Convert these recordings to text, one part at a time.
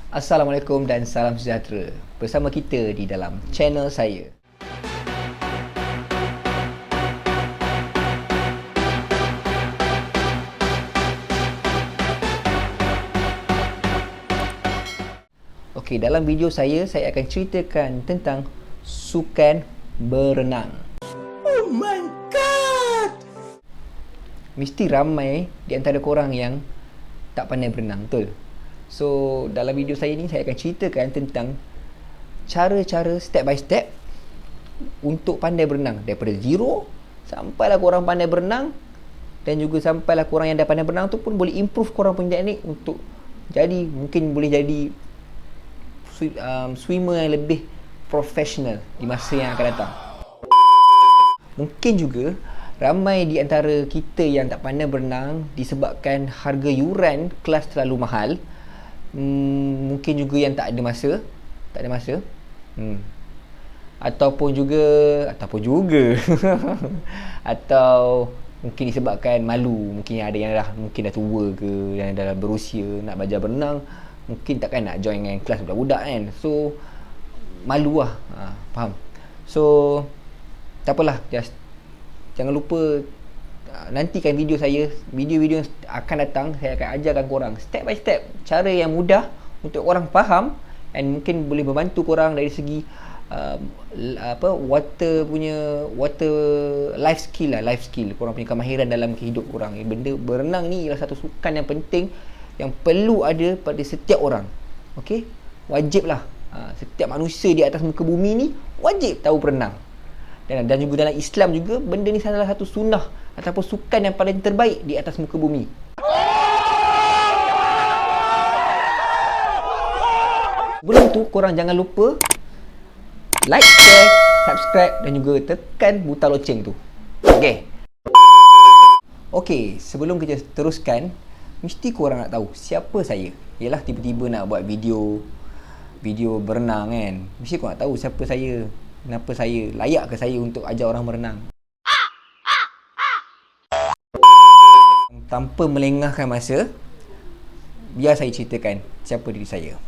Assalamualaikum dan salam sejahtera. Bersama kita di dalam channel saya. Okey, dalam video saya akan ceritakan tentang sukan berenang. Oh my god! Mesti ramai di antara korang yang tak pandai berenang, betul? So, dalam video saya ni saya akan ceritakan tentang cara-cara step by step untuk pandai berenang. Daripada zero sampailah korang pandai berenang, dan juga sampailah korang yang dah pandai berenang tu pun boleh improve korang punya teknik untuk jadi, mungkin boleh jadi swimmer yang lebih profesional di masa yang akan datang. Mungkin juga ramai di antara kita yang tak pandai berenang disebabkan harga yuran kelas terlalu mahal. Mungkin juga yang tak ada masa ataupun juga atau mungkin disebabkan malu. Mungkin ada yang mungkin dah tua ke, yang dah berusia nak belajar berenang, mungkin takkan nak join dengan kelas budak-budak kan, so malu lah. Faham? So tak apalah, just jangan lupa nantikan video saya, video-video yang akan datang. Saya akan ajarkan korang step by step cara yang mudah untuk korang faham, and mungkin boleh membantu korang dari segi water life skill korang punya kemahiran dalam kehidup korang. Benda berenang ni ialah satu sukan yang penting, yang perlu ada pada setiap orang. Okey, wajib lah. Setiap manusia di atas muka bumi ni wajib tahu berenang. Dan juga dalam Islam juga, benda ni salah satu sunnah ataupun sukan yang paling terbaik di atas muka bumi. Sebelum tu, korang jangan lupa like, share, subscribe dan juga tekan butang loceng tu. Okey, sebelum kita teruskan, mesti korang nak tahu siapa saya. Yalah, tiba-tiba nak buat video berenang kan. Mesti korang nak tahu siapa saya. Kenapa saya, layak ke saya untuk ajar orang berenang? Tanpa melengahkan masa, biar saya ceritakan siapa diri saya.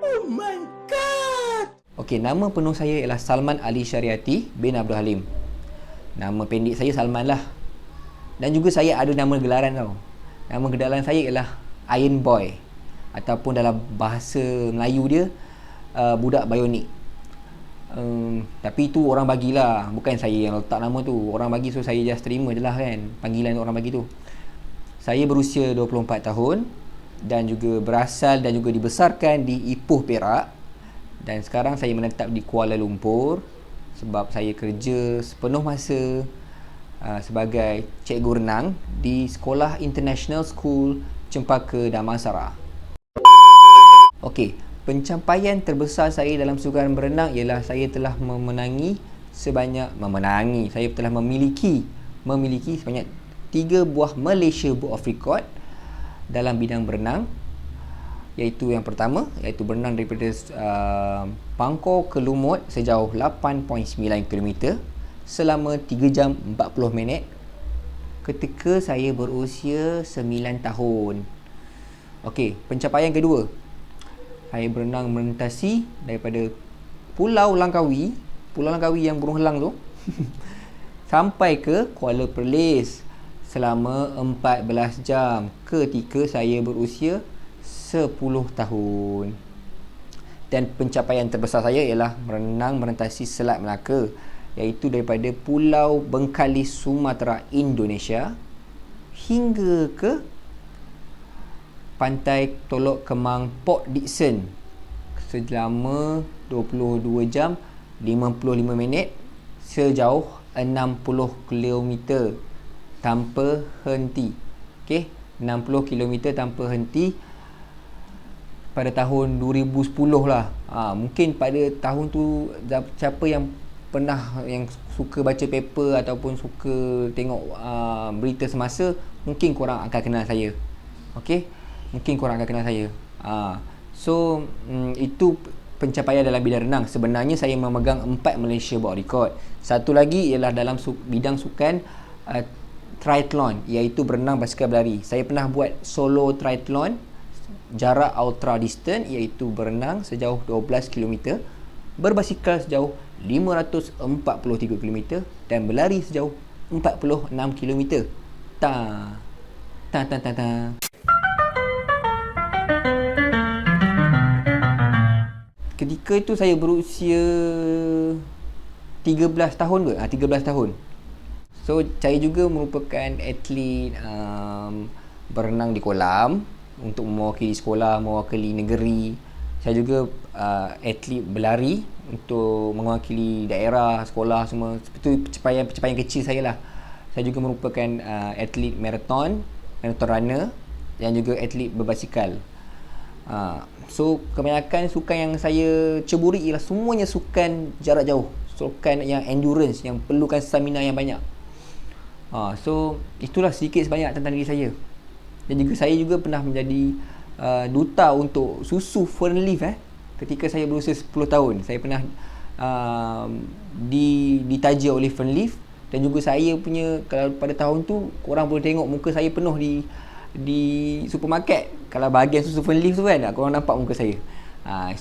Oh my god! Okey, nama penuh saya ialah Salman Ali Syariati bin Abdul Halim. Nama pendek saya Salman lah. Dan juga saya ada nama gelaran tau. Nama gelaran saya ialah Iron Boy, ataupun dalam bahasa Melayu dia budak bionik. Tapi itu orang bagilah, bukan saya yang letak nama tu. Orang bagi, so saya just terima je lah kan panggilan orang bagi tu. Saya berusia 24 tahun dan juga berasal dan juga dibesarkan di Ipoh, Perak. Dan sekarang saya menetap di Kuala Lumpur sebab saya kerja sepenuh masa sebagai cikgu renang di Sekolah International School Cempaka Damansara. Okey, pencapaian terbesar saya dalam sukan berenang ialah saya telah saya telah memiliki sebanyak 3 buah Malaysia Book of Record dalam bidang berenang, iaitu yang pertama, iaitu berenang daripada Pangkor ke Lumut sejauh 8.9 km selama 3 jam 40 minit ketika saya berusia 9 tahun. Okey, pencapaian kedua, saya berenang melintasi daripada Pulau Langkawi yang burung helang tu sampai ke Kuala Perlis selama 14 jam ketika saya berusia 10 tahun. Dan pencapaian terbesar saya ialah berenang melintasi Selat Melaka, iaitu daripada Pulau Bengkalis, Sumatera, Indonesia hingga ke Pantai Tolok Kemang, Port Dickson selama 22 jam 55 minit sejauh 60 km tanpa henti. Okey, 60 km tanpa henti pada tahun 2010 lah. Mungkin pada tahun tu siapa yang suka baca paper ataupun suka tengok berita semasa, mungkin korang akan kenal saya. Okey, mungkin korang akan kenal saya. So itu pencapaian dalam bidang renang. Sebenarnya saya memegang 4 Malaysia Book Record. Satu lagi ialah dalam bidang sukan triathlon, iaitu berenang basikal berlari. Saya pernah buat solo triathlon jarak ultra distant iaitu berenang sejauh 12 km, berbasikal sejauh 543 km dan berlari sejauh 46 km. Ta ta ta ta ta. Ketika itu saya berusia 13 tahun ke? 13 tahun. So, saya juga merupakan atlet berenang di kolam untuk mewakili sekolah, mewakili negeri. Saya juga atlet berlari untuk mewakili daerah, sekolah semua. Itu pencapaian kecil saya lah. Saya juga merupakan atlet marathon runner dan juga atlet berbasikal. So kebanyakan sukan yang saya ceburi ialah semuanya sukan jarak jauh, sukan yang endurance, yang perlukan stamina yang banyak. So itulah sedikit sebanyak tentang diri saya. Dan juga saya juga pernah menjadi duta untuk susu Fernleaf ketika saya berusia 10 tahun. Saya pernah ditaja oleh Fernleaf, dan juga saya punya, kalau pada tahun tu korang boleh tengok muka saya penuh di supermarket. Kalau bahagian susu Fernleaf tu kan, korang nampak muka saya.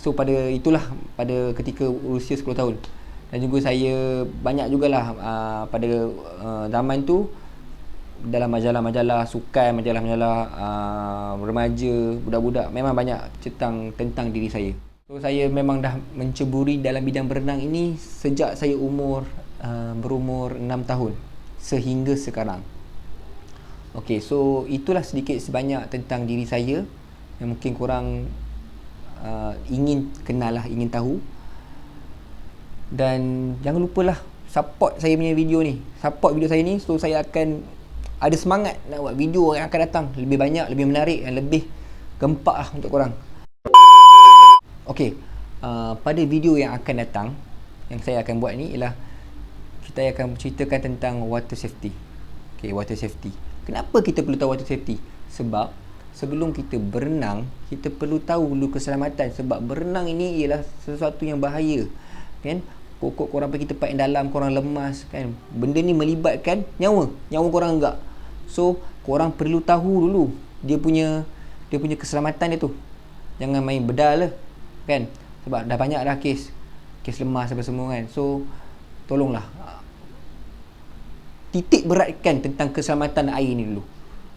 So itulah pada ketika usia 10 tahun. Dan juga saya banyak jugalah pada zaman tu dalam majalah-majalah sukan, majalah-majalah remaja, budak-budak, memang banyak tentang diri saya. So saya memang dah menceburi dalam bidang berenang ini sejak saya berumur 6 tahun sehingga sekarang. Okey, so itulah sedikit sebanyak tentang diri saya yang mungkin korang ingin kenal lah, ingin tahu. Dan jangan lupalah support saya punya video ni, support video saya ni, so saya akan ada semangat nak buat video yang akan datang lebih banyak, lebih menarik dan lebih gempak lah untuk korang. Okey, pada video yang akan datang yang saya akan buat ni ialah kita akan ceritakan tentang water safety. Okey, water safety. Kenapa kita perlu tahu water safety? Sebab sebelum kita berenang, kita perlu tahu dulu keselamatan. Sebab berenang ini ialah sesuatu yang bahaya, kan? Korang pergi tempat yang dalam, korang lemas, kan? Benda ni melibatkan nyawa korang enggak. So korang perlu tahu dulu dia punya keselamatan dia tu. Jangan main bedal lah, kan? Sebab dah banyak dah kes lemas apa semua, kan? So tolonglah titik beratkan tentang keselamatan air ni dulu.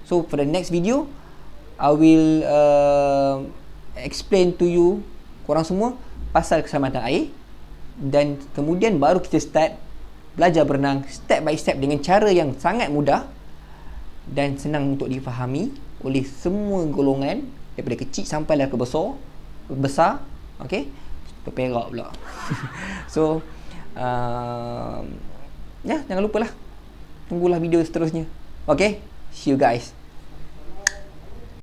So for the next video, I will explain to you, korang semua, pasal keselamatan air. Dan kemudian baru kita start belajar berenang step by step dengan cara yang sangat mudah dan senang untuk difahami oleh semua golongan, daripada kecil sampai ke besar. Okay, perak pula. So jangan lupalah, tunggulah video seterusnya. Okay, see you guys.